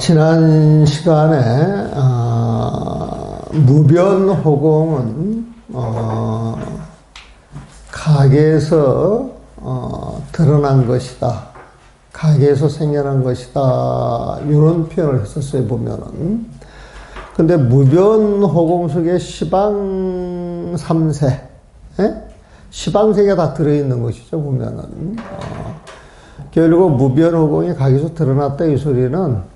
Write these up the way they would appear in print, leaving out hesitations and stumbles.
지난 시간에 무변호공은 각에서 드러난 것이다. 각에서 생겨난 것이다. 이런 표현을 했었어요, 보면은. 근데 무변호공 속에 시방 3세, 시방세계가 다 들어있는 것이죠, 보면은. 결국 무변호공이 각에서 드러났다 이 소리는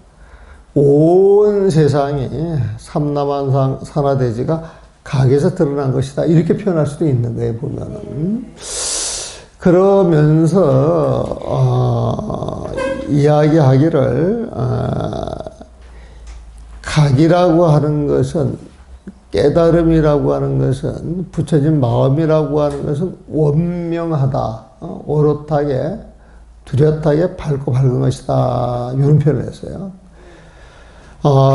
온 세상이 삼남한 산하대지가 각에서 드러난 것이다 이렇게 표현할 수도 있는 거예요, 보면은. 그러면서 이야기하기를 각이라고 하는 것은, 깨달음이라고 하는 것은, 붙여진 마음이라고 하는 것은 원명하다, 오롯하게 뚜렷하게 밝고 밝은 것이다 이런 표현을 했어요.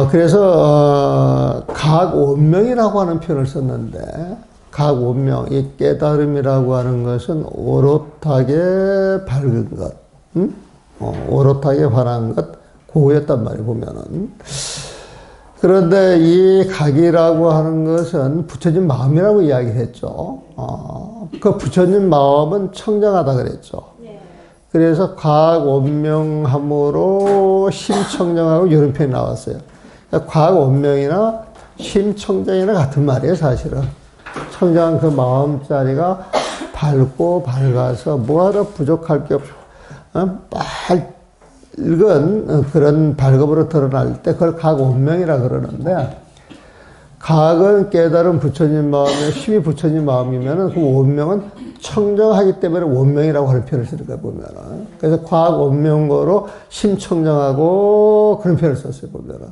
그래서 각 원명이라고 하는 표현을 썼는데, 각 원명, 이 깨달음이라고 하는 것은 오롯하게 밝은 것, 오롯하게 환한 것, 그거였단 말이에요, 보면은. 그런데 이 각이라고 하는 것은 붙여진 마음이라고 이야기를 했죠. 그 붙여진 마음은 청정하다 그랬죠. 그래서 각 원명함으로 심청정하고 이런 표현이 나왔어요. 그러니까 각 원명이나 심청정이나 같은 말이에요, 사실은. 청정한 그 마음자리가 밝고 밝아서 뭐하러 부족할 게 없고, 밝은 그런 밝음으로 드러날 때 그걸 각 원명이라 그러는데, 각은 깨달음 부처님 마음에 힘이 부처님 마음이면은 그 원명은 청정하기 때문에 원명이라고 하는 표현을 쓰는 거예요, 보면은. 그래서 과학 원명어로 심청정하고 그런 표현을 썼어요, 보면은.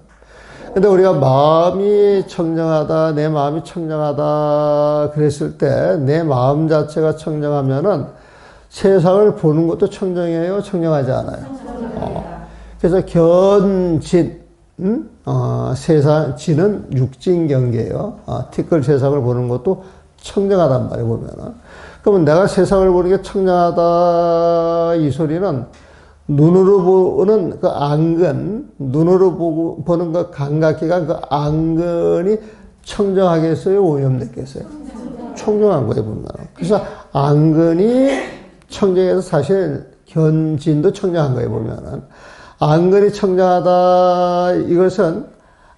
근데 우리가 마음이 청정하다, 내 마음이 청정하다 그랬을 때 내 마음 자체가 청정하면은 세상을 보는 것도 청정해요, 청정하지 않아요? 그래서 견진, 세상, 지는 육진 경계예요. 티끌 세상을 보는 것도 청정하단 말이에요, 보면은. 그러면 내가 세상을 보는 게 청정하다, 이 소리는 눈으로 보는 그 안근, 눈으로 보는 그 감각기관, 그 안근이 청정하겠어요, 오염됐겠어요? 청정한 거예요, 보면. 그래서 안근이 청정해서 사실 견진도 청정한 거예요, 보면은. 안근이 청정하다, 이것은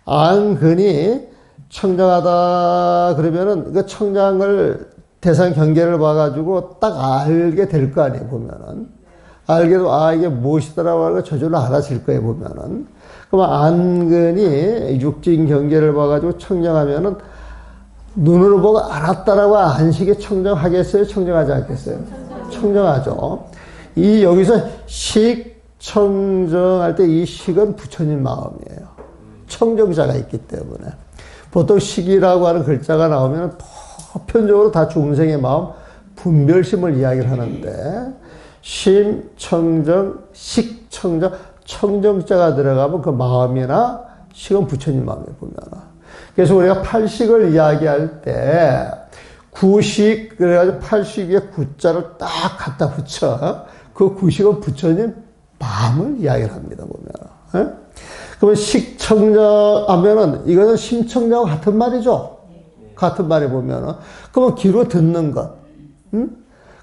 안근이 청정하다 그러면은 그 청정한 걸 대상 경계를 봐가지고 딱 알게 될 거 아니에요, 보면은. 알게도 이게 무엇이더라고 하는 거 저절로 알아질 거예요, 보면은. 그럼 안근이 육진 경계를 봐가지고 청정하면은 눈으로 보고 알았다라고 안식에 청정하겠어요, 청정하지 않겠어요? 청정하죠. 이 여기서 청정할 때 이 식은 부처님 마음이에요. 청정자가 있기 때문에. 보통 식이라고 하는 글자가 나오면 보편적으로 다 중생의 마음, 분별심을 이야기를 하는데, 심, 청정, 식, 청정, 청정자가 들어가면 그 마음이나 식은 부처님 마음에 보면. 그래서 우리가 팔식을 이야기할 때, 구식, 그래가지고 팔식 위에 구자를 딱 갖다 붙여. 그 구식은 부처님 마음을 이야기를 합니다, 보면. 그러면 식청정하면은 이거는 심청정하고 같은 말이죠. 같은 말에 보면은. 그러면 귀로 듣는 것.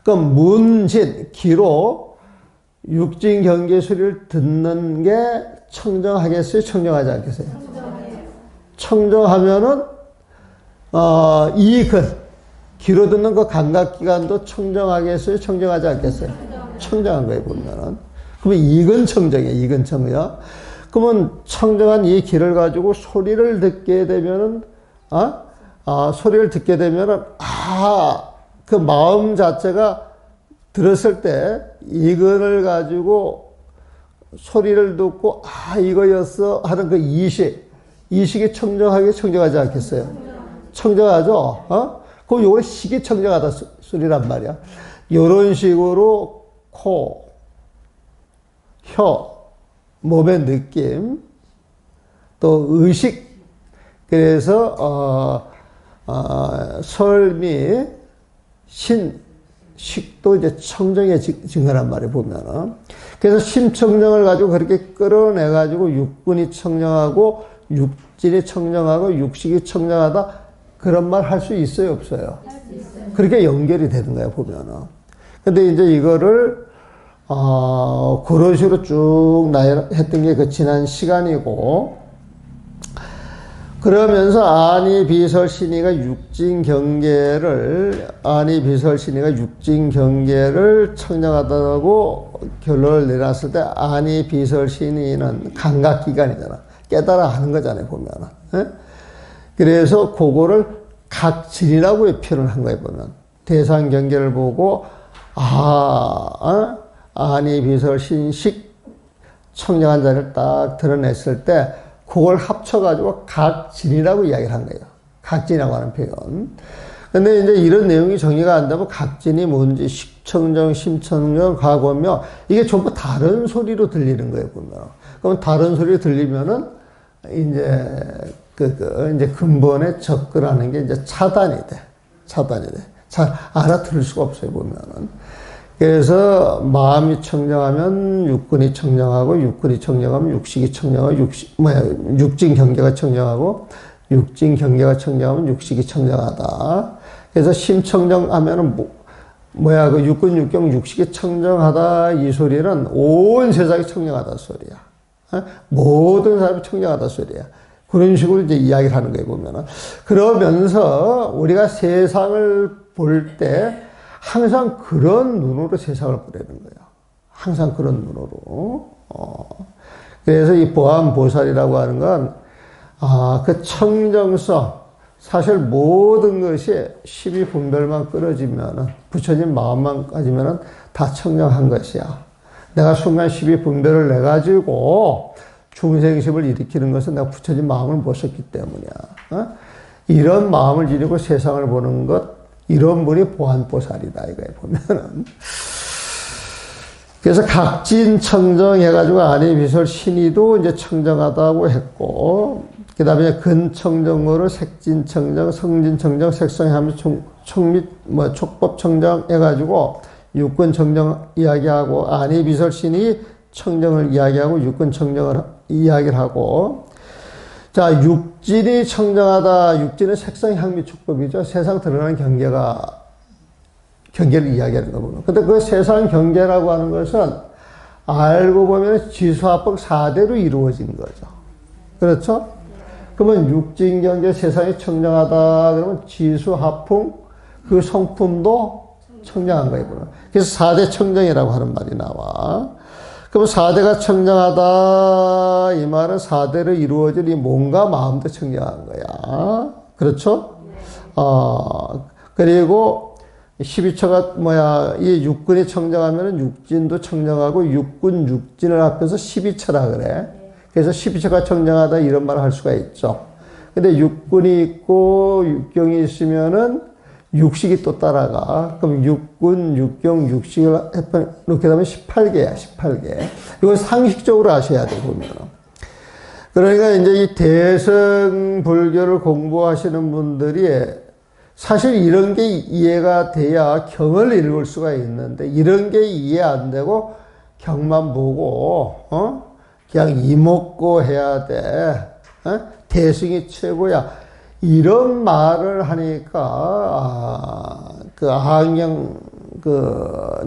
그럼 문진, 귀로 육진 경계 소리를 듣는 게 청정하겠어요? 청정하지 않겠어요? 청정하면은, 이근, 귀로 듣는 그 감각기관도 청정하겠어요? 청정하지 않겠어요? 청정한 거예요, 보면은. 그러면 이근 청정이에요, 이근 청정. 그러면 청정한 이 귀를 가지고 소리를 듣게 되면은, 소리를 듣게 되면은, 그 마음 자체가 들었을 때 이근을 가지고 소리를 듣고, 이거였어 하는 그 이식이 청정하게 청정하지 않겠어요? 청정하죠? 그럼 요거는 식이 청정하다 소리란 말이야. 요런 식으로 코, 혀, 몸의 느낌, 또 의식, 그래서 설미, 신, 식도 이제 청정에 증거란 말이에요, 보면은. 그래서 심청정을 가지고 그렇게 끌어내가지고 육군이 청정하고 육진이 청정하고 육식이 청정하다 그런 말 할 수 있어요, 없어요? 그렇게 연결이 되는 거예요, 보면은. 근데 이제 이거를, 그런 식으로 쭉 했던 게 그 지난 시간이고, 그러면서 안이비설신이가 육진경계를 청정하다고 결론을 내놨을 때 안이비설신이는 감각기관이잖아. 깨달아 하는 거잖아요, 보면은. 예? 그래서 그거를 각진이라고 표현을 한 거예요, 보면. 대상 경계를 보고, 안이비설신식 청정한 자를 딱 드러냈을 때, 그걸 합쳐가지고 각진이라고 이야기를 한 거예요. 각진이라고 하는 표현. 근데 이제 이런 내용이 정리가 안 되면 각진이 뭔지, 식청정, 심청정, 과거며, 이게 전부 다른 소리로 들리는 거예요, 보면. 그럼 다른 소리로 들리면은, 이제, 이제 근본에 접근하는 게 이제 차단이 돼. 잘 알아들을 수가 없어요, 보면은. 그래서 마음이 청정하면 육근이 청정하고, 육근이 청정하면 육식이 청정하고, 육진 경계가 청정하고, 육진 경계가 청정하면 육식이 청정하다. 그래서 심청정하면은 그 육근 육경 육식이 청정하다 이 소리는 온 세상이 청정하다 소리야. 모든 사람이 청정하다 소리야. 그런 식으로 이제 이야기를 하는 거예요, 보면은. 그러면서 우리가 세상을 볼 때 항상 그런 눈으로 세상을 보려는 거예요. 항상 그런 눈으로. 그래서 이 보안보살이라고 하는 건, 그 청정성, 사실 모든 것이 12분별만 끊어지면은, 부처님 마음만 가지면은 다 청정한 것이야. 내가 순간 12분별을 내가지고 중생심을 일으키는 것은 내가 부처님 마음을 못 썼기 때문이야. 이런 마음을 지니고 세상을 보는 것, 이런 분이 보안보살이다, 이거에 보면은. 그래서 각진 청정해가지고 안이비설 신이도 이제 청정하다고 했고, 그 다음에 근청정으로 색진 청정, 성진 청정, 색성하면 촉법 청정 해가지고 육근 청정 이야기하고, 안이비설 신이 청정을 이야기하고, 육근 청정을 이야기를 하고, 자, 육진이 청정하다. 육진은 색상, 향미, 촉법이죠. 세상 드러나는 경계를 이야기하는 거거든요. 근데 그 세상 경계라고 하는 것은 알고 보면 지수합법 4대로 이루어진 거죠. 그렇죠? 그러면 육진 경계 세상이 청정하다. 그러면 지수합풍 그 성품도 청정한 거예요. 그래서 4대 청정이라고 하는 말이 나와. 그럼 4대가 청정하다. 이 말은 4대로 이루어질 이 몸과 마음도 청정한 거야. 그렇죠? 그리고 12처가 이 육근이 청정하면 육진도 청정하고 육군, 육진을 합해서 12처라 그래. 그래서 12처가 청정하다 이런 말을 할 수가 있죠. 근데 육군이 있고 육경이 있으면은 육식이 또 따라가. 그럼 육군, 육경, 육식을 이렇게 되면 18개야, 18개. 이건 상식적으로 아셔야 돼, 보면. 그러니까 이제 이 대승 불교를 공부하시는 분들이 사실 이런 게 이해가 돼야 경을 읽을 수가 있는데, 이런 게 이해 안 되고 경만 보고, 그냥 이먹고 해야 돼. 대승이 최고야. 이런 말을 하니까,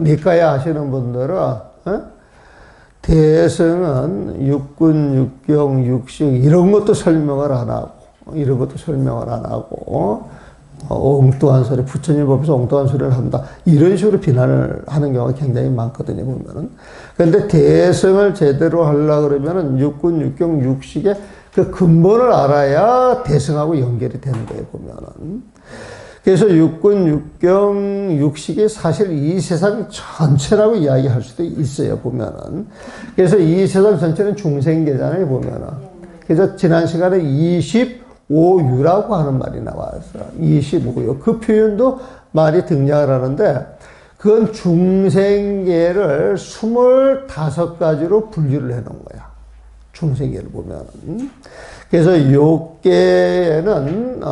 니까에 하시는 분들은, 대승은 육군, 육경, 육식, 이런 것도 설명을 안 하고, 엉뚱한 소리, 부처님 법에서 엉뚱한 소리를 한다. 이런 식으로 비난을 하는 경우가 굉장히 많거든요, 보면은. 그런데 대승을 제대로 하려고 그러면은 육군, 육경, 육식의 그 근본을 알아야 대승하고 연결이 되는 거예요, 보면은. 그래서 육군, 육경, 육식이 사실 이 세상 전체라고 이야기할 수도 있어요, 보면은. 그래서 이 세상 전체는 중생계잖아요, 보면은. 그래서 지난 시간에 25유라고 하는 말이 나왔어요. 25유. 그 표현도 말이 등장을 하는데, 그건 중생계를 25가지로 분류를 해 놓은 거야. 중생계를 보면. 그래서 욕계는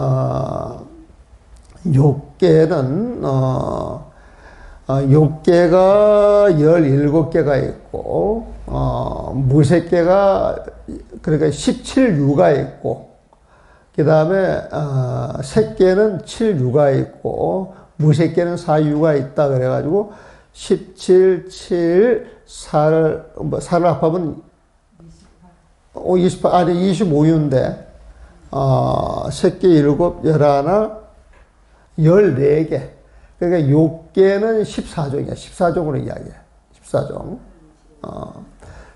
욕계가 17개가 있고, 무색계가, 그러니까 17유가 있고, 그 다음에, 색계는 7유가 있고, 무색계는 4유가 있다. 그래가지고, 17, 7, 4를 합하면, 28, 아니, 25유인데, 색계 7, 11, 14개. 그러니까 욕계는 14종이야. 14종으로 이야기해. 14종.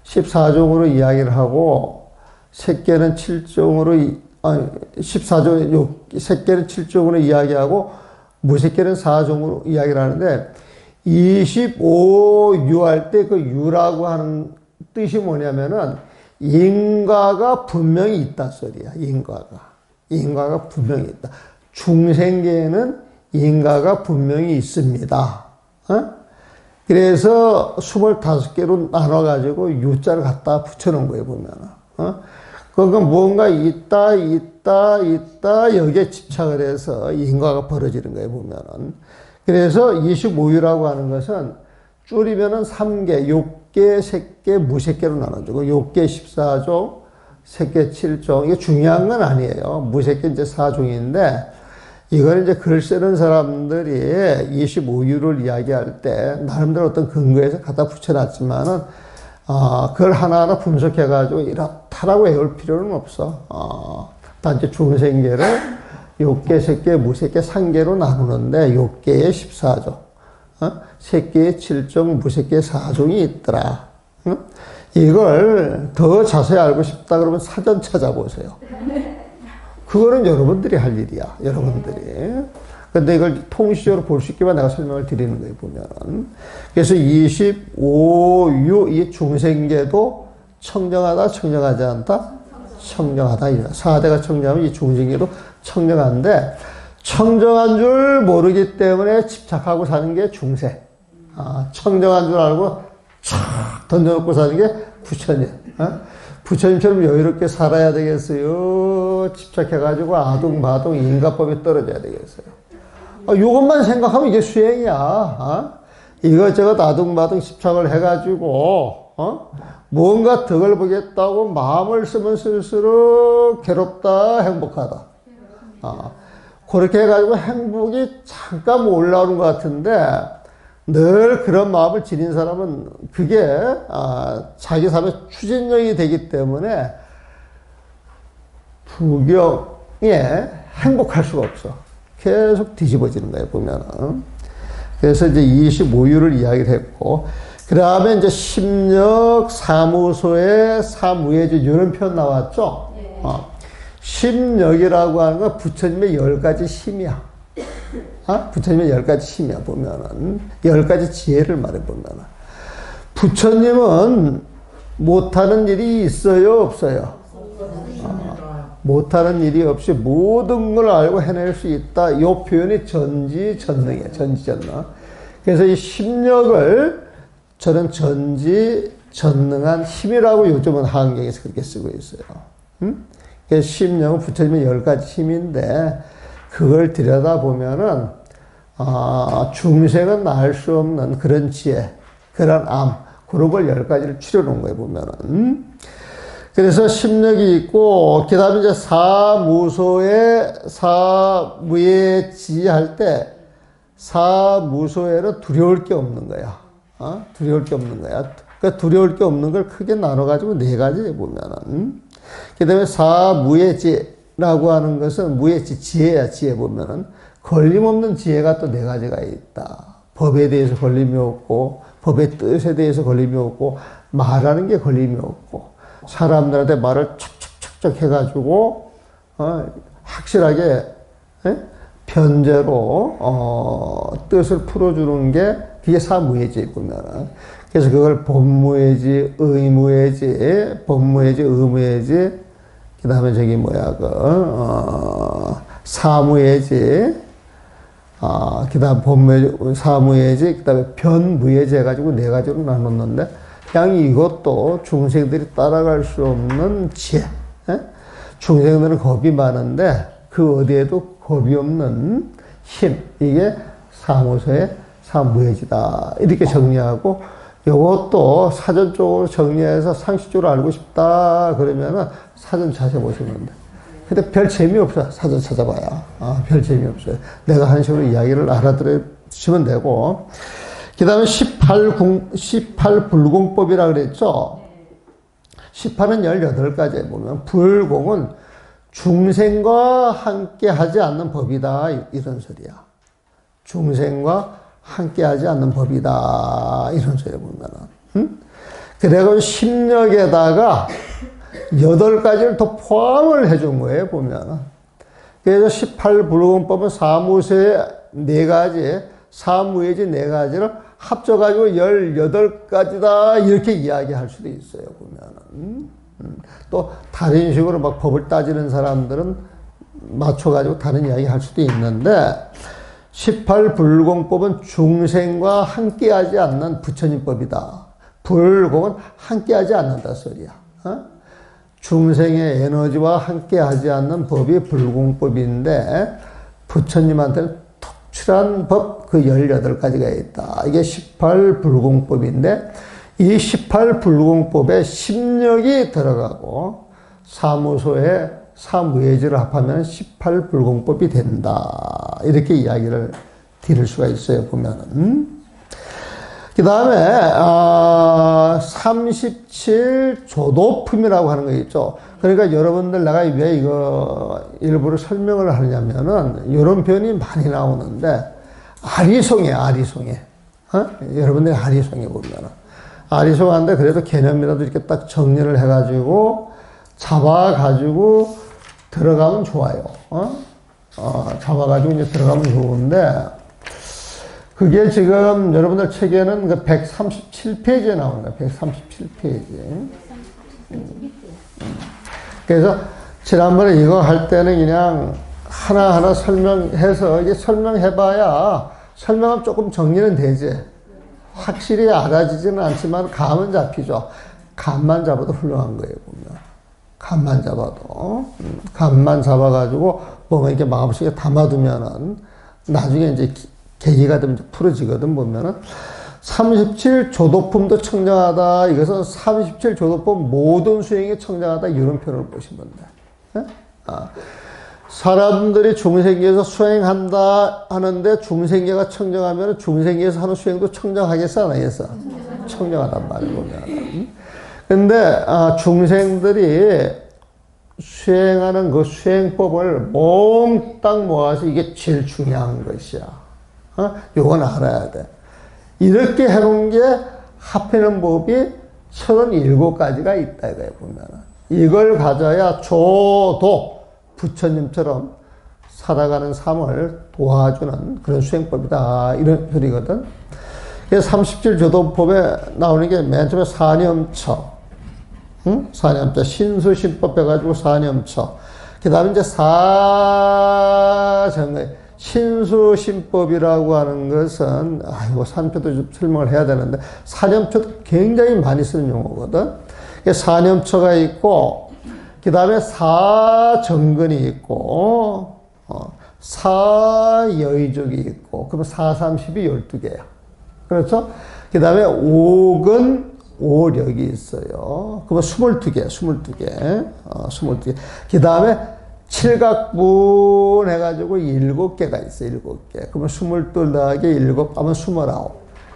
14종으로 이야기를 하고, 색계는 7종으로, 14종, 색계는 7종으로 이야기하고, 무색계는 4종으로 이야기를 하는데, 25유 할 때 그 유라고 하는 뜻이 뭐냐면은, 인과가 분명히 있다 소리야. 인과가 분명히 있다. 중생계에는 인과가 분명히 있습니다. 그래서 25개로 나눠가지고 유자를 갖다 붙여놓은 거예요, 보면은. 그러니까 뭔가 있다, 여기에 집착을 해서 인과가 벌어지는 거예요, 보면은. 그래서 25유라고 하는 것은 줄이면은 3개, 욕계, 색계, 무색계로 나눠주고, 욕계 14종, 색계 7종. 이게 중요한 건 아니에요. 무색계 이제 4종인데, 이걸 이제 글 쓰는 사람들이 25유를 이야기할 때, 나름대로 어떤 근거에서 갖다 붙여놨지만은, 그걸 하나하나 분석해가지고 이렇다라고 외울 필요는 없어. 단지 중생계를 욕계, 색계, 무색계 3개로 나누는데, 욕계에 14종, 색계에 7종, 무색계에 4종이 있더라. 이걸 더 자세히 알고 싶다 그러면 사전 찾아보세요. 그거는 여러분들이 할 일이야, 여러분들이. 근데 이걸 통시적으로 볼 수 있게만 내가 설명을 드리는 거예요, 보면은. 그래서 25유, 이 중생계도 청정하다, 청정하지 않다? 청정하다. 4대가 청정하면 이 중생계도 청정한데, 청정한 줄 모르기 때문에 집착하고 사는 게 중생. 청정한 줄 알고 촥 던져놓고 사는 게 부처님. 부처님처럼 여유롭게 살아야 되겠어요? 집착해가지고 아둥바둥 인과법에 떨어져야 되겠어요? 이것만 생각하면 이게 수행이야. 이것저것 아둥바둥 집착을 해가지고, 뭔가 덕을 보겠다고 마음을 쓰면 쓸수록 괴롭다, 행복하다. 그렇게 해가지고 행복이 잠깐 올라오는 것 같은데, 늘 그런 마음을 지닌 사람은 그게 자기 삶의 추진력이 되기 때문에 부경에 행복할 수가 없어. 계속 뒤집어지는 거예요, 보면은. 그래서 이제 25유를 이야기를 했고, 그 다음에 이제 심력, 사무소에 사무예지, 이런 표현 나왔죠? 심력이라고 하는 건 부처님의 10가지 힘이야. 부처님의 10가지 힘이야, 보면은. 10가지 지혜를 말해보면은. 부처님은 못하는 일이 있어요, 없어요? 못하는 일이 없이 모든 걸 알고 해낼 수 있다. 이 표현이 전지전능이에요, 전지전능. 그래서 이 심력을 저는 전지전능한 힘이라고 요즘은 한경에서 그렇게 쓰고 있어요. 그래서 심력은 부처님의 10가지 힘인데, 그걸 들여다보면은, 중생은 알 수 없는 그런 지혜, 그런 암, 그런 걸 10가지를 추려놓은 거예요, 보면은. 그래서 심력이 있고, 그 다음에 이제 사무예지 할 때, 사무소에는 두려울 게 없는 거야. 두려울 게 없는 거야. 그러니까 두려울 게 없는 걸 크게 나눠가지고 4가지 보면은. 그 다음에 사무예지라고 하는 것은 무예지, 지혜야, 지혜 보면은. 걸림없는 지혜가 또 4가지가 있다. 법에 대해서 걸림이 없고, 법의 뜻에 대해서 걸림이 없고, 말하는 게 걸림이 없고, 사람들한테 말을 척척척척 해가지고, 확실하게, 변제로, 뜻을 풀어주는 게, 그게 사무예지, 보면은. 그래서 그걸 법무예지, 의무예지, 법무예지, 의무예지, 그 다음에 저기 사무예지, 그 다음 법무예지, 사무예지, 그 다음에 변무예지 해가지고 4가지로 나눴는데, 그냥 이것도 중생들이 따라갈 수 없는 지혜. 중생들은 겁이 많은데, 그 어디에도 겁이 없는 힘. 이게 사무소의 사무예지다. 이렇게 정리하고, 요것도 사전 쪽으로 정리해서 상식적으로 알고 싶다. 그러면은 사전 찾아보시면 돼. 근데 별 재미없어요. 사전 찾아봐야. 별 재미없어요. 내가 한 식으로 이야기를 알아들으시면 되고. 그 다음에 18불공법이라 그랬죠? 18은 18가지에 보면, 불공은 중생과 함께 하지 않는 법이다. 이런 소리야. 중생과 함께 하지 않는 법이다. 이런 소리야, 보면은. 응? 그래서 10력에다가 8가지를 더 포함을 해준 거예요, 보면은. 그래서 18불공법은 사무소의 4가지, 사무예지 4가지를 합쳐가지고 18가지다. 이렇게 이야기할 수도 있어요, 보면은. 또 다른 식으로 막 법을 따지는 사람들은 맞춰가지고 다른 이야기 할 수도 있는데, 18불공법은 중생과 함께하지 않는 부처님법이다. 불공은 함께하지 않는다 소리야. 중생의 에너지와 함께하지 않는 법이 불공법인데, 부처님한테는 특출한 법 그 18가지가 있다. 이게 18불공법인데, 이 18불공법에 10력이 들어가고 사무소에 사무예지를 합하면 18불공법이 된다. 이렇게 이야기를 드릴 수가 있어요, 보면은. 그 다음에 37조도품이라고 하는 거 있죠. 그러니까 여러분들 내가 왜 이거 일부러 설명을 하냐면은 이런 표현이 많이 나오는데, 아리송해. 여러분들이 아리송해 보면은. 아리송한데 그래도 개념이라도 이렇게 딱 정리를 해가지고 잡아가지고 들어가면 좋아요. 잡아가지고 이제 들어가면 좋은데, 그게 지금 여러분들 책에는 그 137페이지에 나옵니다. 137페이지. 그래서 지난번에 이거 할 때는 그냥 하나하나 설명해서, 이게 설명해봐야 설명하면 조금 정리는 되지. 확실히 알아지지는 않지만 감은 잡히죠. 감만 잡아도 훌륭한 거예요, 보면. 감만 잡아도. 감만 잡아가지고 보면 이렇게 마음속에 담아두면은 나중에 이제 계기가 되면 풀어지거든, 보면은. 37조도품도 청정하다. 이것은 37조도품 모든 수행이 청정하다. 이런 표현을 보시면 돼. 사람들이 중생계에서 수행한다 하는데 중생계가 청정하면 중생계에서 하는 수행도 청정하겠어, 안 하겠어? 청정하단 말이에요, 보면. 근데, 중생들이 수행하는 그 수행법을 몽땅 모아서 이게 제일 중요한 것이야. 요건 알아야 돼. 이렇게 해놓은 게 합해놓은 법이 37가지가 있다, 이거예요, 보면은. 이걸 가져야 조도, 부처님처럼 살아가는 삶을 도와주는 그런 수행법이다. 이런 소리거든. 그래서 37조도법에 나오는 게 맨 처음에 사념처. 사념처. 신수신법 해가지고 사념처. 그 다음에 이제 신수신법이라고 하는 것은, 이거 산표도 좀 설명을 해야 되는데, 사념처도 굉장히 많이 쓰는 용어거든. 사념처가 있고, 그 다음에 사정근이 있고, 사여의족이 있고, 그러면 430이 12개야. 그렇죠? 그 다음에 오근, 오력이 있어요. 그러면 22개, 22개. 22개. 그 다음에 칠각분 해가지고 7개가 있어요, 7개. 그러면 22 더하기 7 하면 29.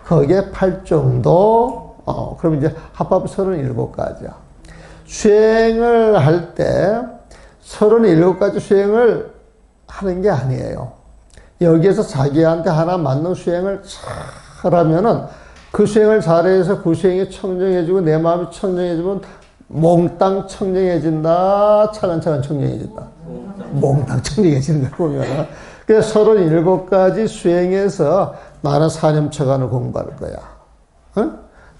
거기에 8정도, 그럼 이제 합하면 37가지야. 수행을 할 때 37가지 수행을 하는 게 아니에요. 여기에서 자기한테 하나 맞는 수행을 잘하면은 그 수행을 잘해서 그 수행이 청정해지고 내 마음이 청정해지면 몽땅 청정해진다. 차근차근 청정해진다. 몽땅 청정해지는 걸 보면은. 그래서 37가지 수행에서 나는 사념처간을 공부할 거야.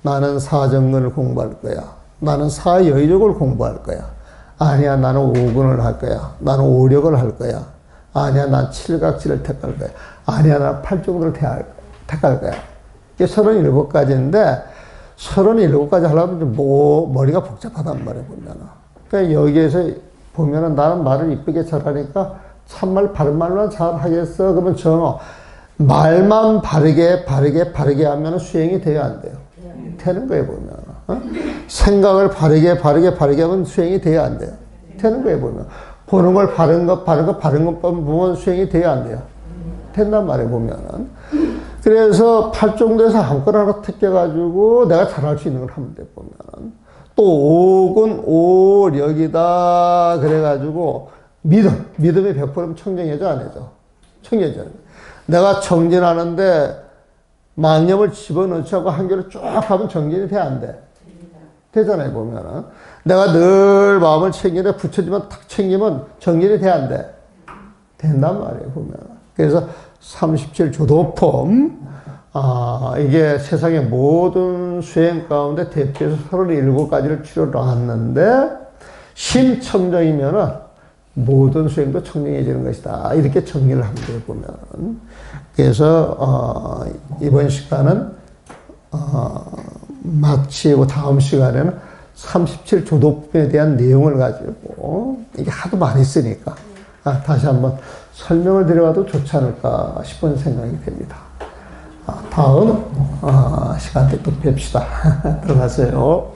나는 사정근을 공부할 거야. 나는 사여의족을 공부할 거야. 아니야, 나는 오근을 할 거야. 나는 오력을 할 거야. 아니야, 난 칠각지를 택할 거야. 아니야, 난 팔정도를 택할 거야. 이게 37가지인데, 37가지 하려면 좀 머리가 복잡하단 말이야, 보면은. 그러니까 여기에서 보면은 나는 말을 이쁘게 잘하니까 참말, 바른말만 잘 하겠어. 그러면 정어. 말만 바르게 하면 수행이 돼야 안 돼요. 되는 거예요, 보면. 어? 생각을 바르게 하면 수행이 돼야 안 돼요. 되는 거예요, 보면. 보는 걸 바른 것 보면 수행이 돼야 안 돼요. 된단 말이에요, 보면은. 그래서 팔종도에서 아무거나 하나 택해가지고 내가 잘할 수 있는 걸 하면 돼, 보면은. 또 옥은 오력이다. 그래가지고 믿음이 100%면 청정해져, 안 해져? 청정해져. 내가 정진하는데 망념을 집어넣지 않고 한 개로 쭉 하면 정진이 돼, 안 돼? 되잖아요, 보면은. 내가 늘 마음을 챙기는데 부처님만 탁 챙기면 정진이 돼, 안 돼? 된단 말이에요, 보면. 그래서 37조도품, 이게 세상의 모든 수행 가운데 대표해서 37가지를 치러놨는데, 심청정이면은 모든 수행도 청정해지는 것이다. 이렇게 정리를 하면 돼요, 보면. 그래서, 이번 시간은, 마치고 다음 시간에는 37조도품에 대한 내용을 가지고, 이게 하도 많이 쓰니까, 다시 한번 설명을 드려봐도 좋지 않을까 싶은 생각이 됩니다. 다음, 시간 때 또 뵙시다. 들어가세요.